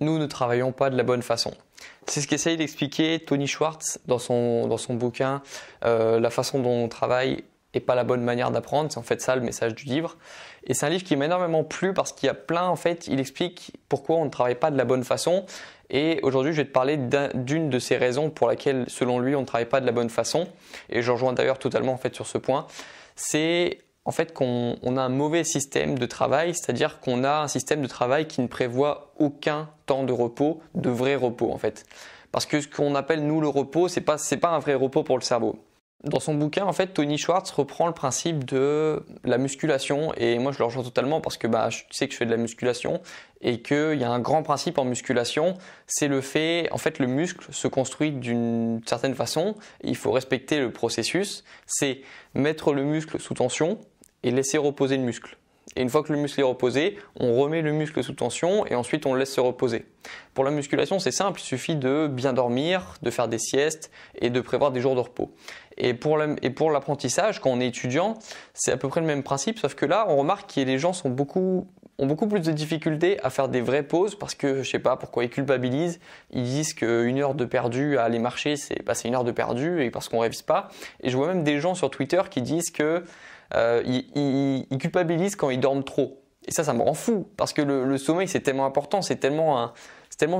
nous ne travaillons pas de la bonne façon. C'est ce qu'essaye d'expliquer Tony Schwartz dans son bouquin La façon dont on travaille n'est pas la bonne manière d'apprendre. C'est en fait ça le message du livre. Et c'est un livre qui m'a énormément plu parce qu'il y a plein, en fait, il explique pourquoi on ne travaille pas de la bonne façon. Et aujourd'hui, je vais te parler d'une de ces raisons pour laquelle, selon lui, on ne travaille pas de la bonne façon. Et je rejoins d'ailleurs totalement en fait sur ce point. C'est en fait qu'on a un mauvais système de travail, c'est-à-dire qu'on a un système de travail qui ne prévoit aucun temps de repos, de vrai repos en fait. Parce que ce qu'on appelle nous le repos, c'est pas un vrai repos pour le cerveau. Dans son bouquin, en fait, Tony Schwartz reprend le principe de la musculation et moi je le rejoins totalement parce que je sais que je fais de la musculation et qu'il y a un grand principe en musculation, c'est le fait, en fait le muscle se construit d'une certaine façon, il faut respecter le processus, c'est mettre le muscle sous tension et laisser reposer le muscle. Et une fois que le muscle est reposé, on remet le muscle sous tension et ensuite on le laisse se reposer. Pour la musculation, c'est simple, il suffit de bien dormir, de faire des siestes et de prévoir des jours de repos. Et pour l'apprentissage, quand on est étudiant, c'est à peu près le même principe, sauf que là, on remarque que les gens ont beaucoup plus de difficultés à faire des vraies pauses parce que, je sais pas pourquoi, ils culpabilisent. Ils disent qu'une heure de perdu à aller marcher, c'est une heure de perdu et parce qu'on révise pas. Et je vois même des gens sur Twitter qui disent que ils culpabilisent quand ils dorment trop. Et ça me rend fou parce que le sommeil, c'est tellement important, c'est tellement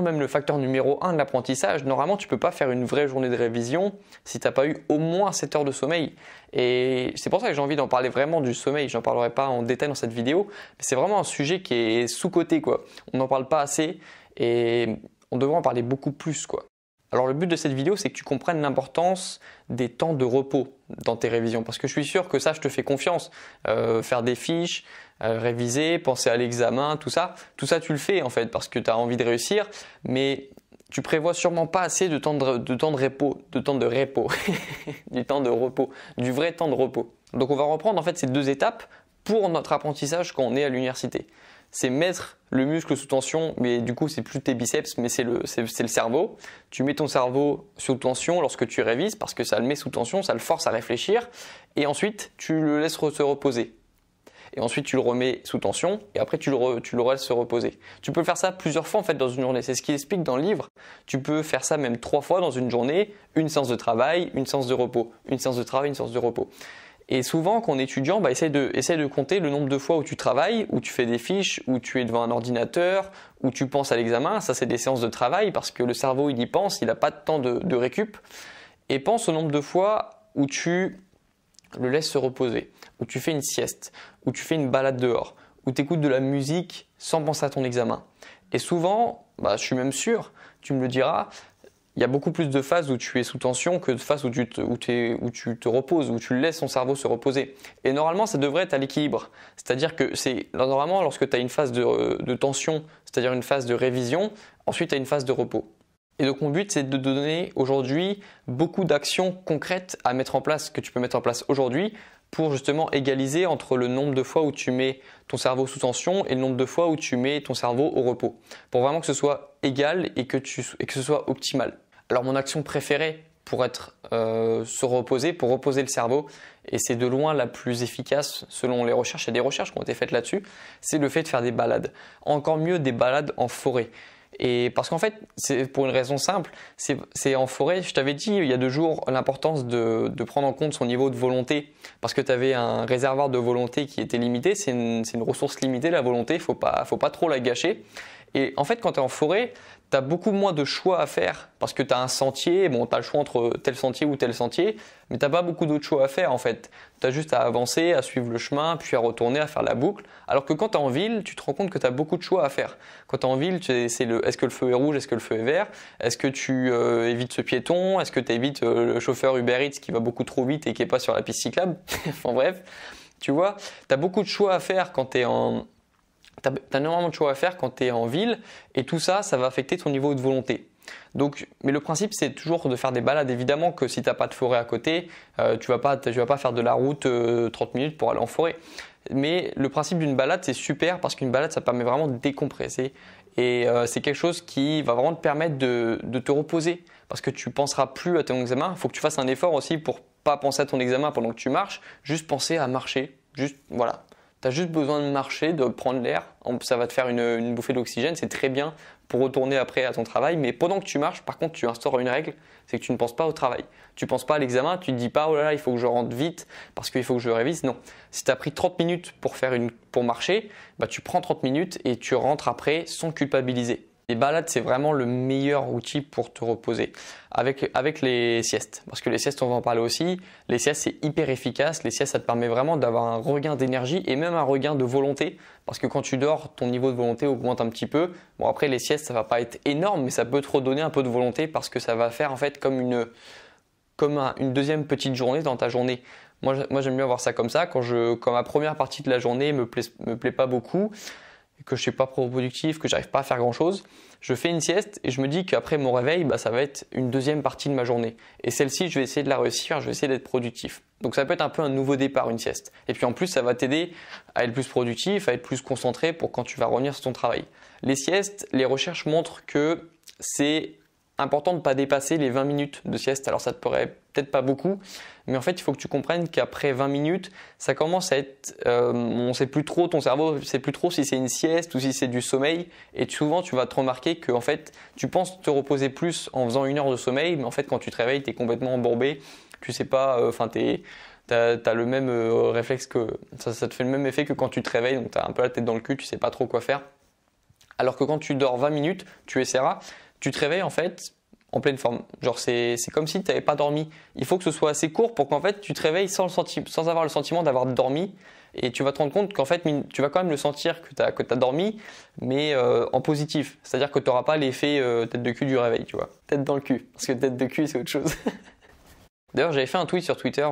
même le facteur numéro 1 de l'apprentissage. Normalement, tu peux pas faire une vraie journée de révision si tu n'as pas eu au moins 7 heures de sommeil. Et c'est pour ça que j'ai envie d'en parler vraiment du sommeil. Je n'en parlerai pas en détail dans cette vidéo, mais c'est vraiment un sujet qui est sous-coté, quoi. On n'en parle pas assez et on devrait en parler beaucoup plus, quoi. Alors le but de cette vidéo, c'est que tu comprennes l'importance des temps de repos dans tes révisions. Parce que je suis sûr que ça, je te fais confiance. Faire des fiches, réviser, penser à l'examen, tout ça tu le fais en fait parce que tu as envie de réussir. Mais tu prévois sûrement pas assez de temps de repos, du temps de repos, du vrai temps de repos. Donc on va reprendre en fait ces deux étapes pour notre apprentissage quand on est à l'université. C'est mettre le muscle sous tension, mais du coup c'est plus tes biceps, mais c'est le cerveau. Tu mets ton cerveau sous tension lorsque tu révises parce que ça le met sous tension, ça le force à réfléchir. Et ensuite tu le laisses se reposer. Et ensuite tu le remets sous tension et après tu le laisses se reposer. Tu peux faire ça plusieurs fois en fait dans une journée. C'est ce qu'il explique dans le livre. Tu peux faire ça même 3 fois dans une journée, une séance de travail, une séance de repos, une séance de travail, une séance de repos. Et souvent, quand on est étudiant, essaye de compter le nombre de fois où tu travailles, où tu fais des fiches, où tu es devant un ordinateur, où tu penses à l'examen. Ça, c'est des séances de travail parce que le cerveau, il y pense, il n'a pas de temps de récup. Et pense au nombre de fois où tu le laisses se reposer, où tu fais une sieste, où tu fais une balade dehors, où tu écoutes de la musique sans penser à ton examen. Et souvent, je suis même sûr, tu me le diras, il y a beaucoup plus de phases où tu es sous tension que de phases où tu te reposes, où tu laisses ton cerveau se reposer. Et normalement, ça devrait être à l'équilibre. C'est-à-dire que normalement, lorsque tu as une phase de tension, c'est-à-dire une phase de révision, ensuite tu as une phase de repos. Et donc mon but, c'est de te donner aujourd'hui beaucoup d'actions concrètes à mettre en place, que tu peux mettre en place aujourd'hui pour justement égaliser entre le nombre de fois où tu mets ton cerveau sous tension et le nombre de fois où tu mets ton cerveau au repos. Pour vraiment que ce soit égal et que ce soit optimal. Alors mon action préférée pour pour reposer le cerveau, et c'est de loin la plus efficace selon les recherches, il y a des recherches qui ont été faites là-dessus, c'est le fait de faire des balades. Encore mieux des balades en forêt. Et parce qu'en fait, c'est pour une raison simple, c'est en forêt, je t'avais dit il y a 2 jours l'importance de prendre en compte son niveau de volonté parce que tu avais un réservoir de volonté qui était limité, c'est une ressource limitée la volonté, faut pas trop la gâcher. Et en fait, quand tu es en forêt, tu as beaucoup moins de choix à faire parce que tu as un sentier, tu as le choix entre tel sentier ou tel sentier, mais tu n'as pas beaucoup d'autres choix à faire en fait. Tu as juste à avancer, à suivre le chemin, puis à retourner, à faire la boucle. Alors que quand tu es en ville, tu te rends compte que tu as beaucoup de choix à faire. Quand tu es en ville, est-ce que le feu est rouge, est-ce que le feu est vert? Est-ce que tu évites ce piéton? Est-ce que tu évites le chauffeur Uber Eats qui va beaucoup trop vite et qui n'est pas sur la piste cyclable? Enfin bref, tu vois, tu as beaucoup de choix à faire quand tu es T'as énormément de choix à faire quand tu es en ville et tout ça, ça va affecter ton niveau de volonté. Donc, mais le principe, c'est toujours de faire des balades. Évidemment que si tu n'as pas de forêt à côté, tu vas pas faire de la route 30 minutes pour aller en forêt. Mais le principe d'une balade, c'est super parce qu'une balade, ça permet vraiment de décompresser. Et c'est quelque chose qui va vraiment te permettre de te reposer parce que tu penseras plus à ton examen. Il faut que tu fasses un effort aussi pour pas penser à ton examen pendant que tu marches, juste penser à marcher. Juste, voilà. Tu as juste besoin de marcher, de prendre l'air, ça va te faire une bouffée d'oxygène, c'est très bien pour retourner après à ton travail. Mais pendant que tu marches, par contre, tu instaures une règle, c'est que tu ne penses pas au travail. Tu ne penses pas à l'examen, tu ne te dis pas « oh là là, il faut que je rentre vite parce qu'il faut que je révise ». Non, si tu as pris 30 minutes pour marcher, bah, tu prends 30 minutes et tu rentres après sans culpabiliser. Les balades, c'est vraiment le meilleur outil pour te reposer avec les siestes. Parce que les siestes, on va en parler aussi. Les siestes, c'est hyper efficace. Les siestes, ça te permet vraiment d'avoir un regain d'énergie et même un regain de volonté. Parce que quand tu dors, ton niveau de volonté augmente un petit peu. Bon, après, les siestes, ça va pas être énorme, mais ça peut te redonner un peu de volonté parce que ça va faire en fait comme une deuxième petite journée dans ta journée. Moi j'aime bien voir ça comme ça. Quand ma première partie de la journée me plaît pas beaucoup, que je suis pas productif, que j'arrive pas à faire grand chose, je fais une sieste et je me dis qu'après mon réveil, bah, ça va être une deuxième partie de ma journée. Et celle-ci, je vais essayer de la réussir, je vais essayer d'être productif. Donc ça peut être un peu un nouveau départ, une sieste. Et puis en plus, ça va t'aider à être plus productif, à être plus concentré pour quand tu vas revenir sur ton travail. Les siestes, les recherches montrent que c'est important de ne pas dépasser les 20 minutes de sieste. Alors ça te paraît peut-être pas beaucoup, mais en fait il faut que tu comprennes qu'après 20 minutes, ça commence à être, on sait plus trop, ton cerveau sait plus trop si c'est une sieste ou si c'est du sommeil. Et souvent tu vas te remarquer que en fait tu penses te reposer plus en faisant 1 heure de sommeil, mais en fait quand tu te réveilles, tu es complètement embourbé, tu sais pas, t'as le même réflexe que ça te fait le même effet que quand tu te réveilles, donc tu as un peu la tête dans le cul, tu sais pas trop quoi faire. Alors que quand tu dors 20 minutes, tu essaieras. Tu te réveilles en fait en pleine forme. Genre c'est comme si tu n'avais pas dormi. Il faut que ce soit assez court pour qu'en fait tu te réveilles sans avoir le sentiment d'avoir dormi. Et tu vas te rendre compte qu'en fait tu vas quand même le sentir que tu as dormi, mais en positif. C'est-à-dire que tu n'auras pas l'effet tête de cul du réveil, tu vois. Tête dans le cul. Parce que tête de cul c'est autre chose. D'ailleurs, j'avais fait un tweet sur Twitter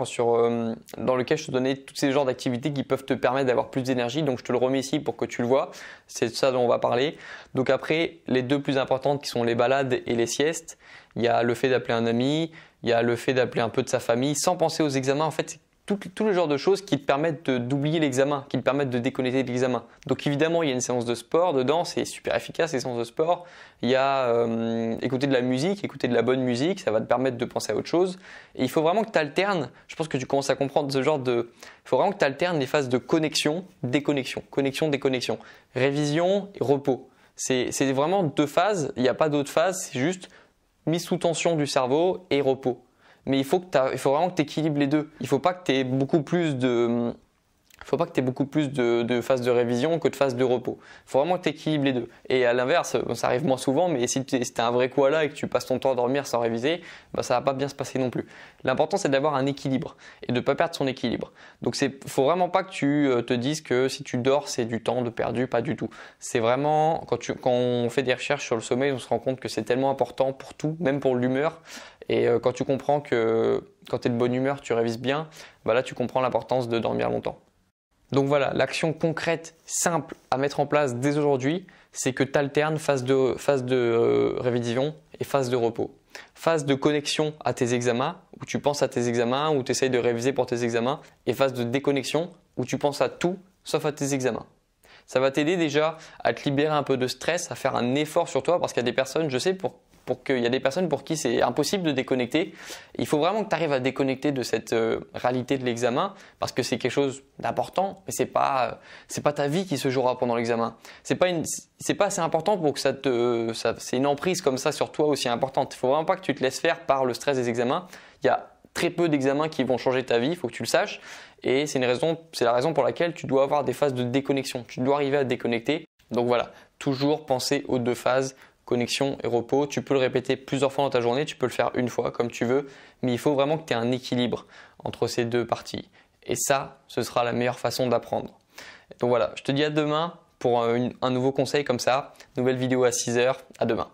dans lequel je te donnais tous ces genres d'activités qui peuvent te permettre d'avoir plus d'énergie. Donc, je te le remets ici pour que tu le vois. C'est de ça dont on va parler. Donc après, les deux plus importantes qui sont les balades et les siestes, il y a le fait d'appeler un ami, il y a le fait d'appeler un peu de sa famille sans penser aux examens. En fait, c'est tout le genre de choses qui te permettent d'oublier l'examen, qui te permettent de déconnecter de l'examen. Donc évidemment, il y a une séance de sport dedans, c'est super efficace les séances de sport. Il y a écouter de la musique, écouter de la bonne musique, ça va te permettre de penser à autre chose. Et il faut vraiment que tu alternes, je pense que tu commences à comprendre ce genre de... Il faut vraiment que tu alternes les phases de connexion, déconnexion, connexion, déconnexion, révision et repos. C'est vraiment 2 phases, il n'y a pas d'autres phases, c'est juste mise sous tension du cerveau et repos. Mais il faut vraiment que tu équilibres les deux. Il ne faut pas que tu aies beaucoup plus de phases de révision que de phases de repos. Il faut vraiment que tu équilibres les deux. Et à l'inverse, ça arrive moins souvent, mais si tu es un vrai koala et que tu passes ton temps à dormir sans réviser, bah, ça ne va pas bien se passer non plus. L'important, c'est d'avoir un équilibre et de ne pas perdre son équilibre. Donc, il ne faut vraiment pas que tu te dises que si tu dors, c'est du temps de perdu, pas du tout. C'est vraiment, quand on fait des recherches sur le sommeil, on se rend compte que c'est tellement important pour tout, même pour l'humeur. Et quand tu comprends que quand tu es de bonne humeur, tu révises bien, bah là, tu comprends l'importance de dormir longtemps. Donc voilà, l'action concrète, simple à mettre en place dès aujourd'hui, c'est que tu alternes phase de révision et phase de repos. Phase de connexion à tes examens, où tu penses à tes examens, où tu essayes de réviser pour tes examens, et phase de déconnexion, où tu penses à tout sauf à tes examens. Ça va t'aider déjà à te libérer un peu de stress, à faire un effort sur toi, parce qu'il y a des personnes, je sais, il y a des personnes pour qui c'est impossible de déconnecter. Il faut vraiment que tu arrives à déconnecter de cette réalité de l'examen parce que c'est quelque chose d'important, mais c'est pas ta vie qui se jouera pendant l'examen. C'est pas assez important pour que c'est une emprise comme ça sur toi aussi importante. Il faut vraiment pas que tu te laisses faire par le stress des examens. Il y a très peu d'examens qui vont changer ta vie, il faut que tu le saches. Et c'est la raison pour laquelle tu dois avoir des phases de déconnexion. Tu dois arriver à déconnecter. Donc voilà, toujours penser aux 2 phases. Connexion et repos, tu peux le répéter plusieurs fois dans ta journée, tu peux le faire une fois comme tu veux, mais il faut vraiment que tu aies un équilibre entre ces 2 parties. Et ça, ce sera la meilleure façon d'apprendre. Donc voilà, je te dis à demain pour un nouveau conseil comme ça, nouvelle vidéo à 6h, à demain.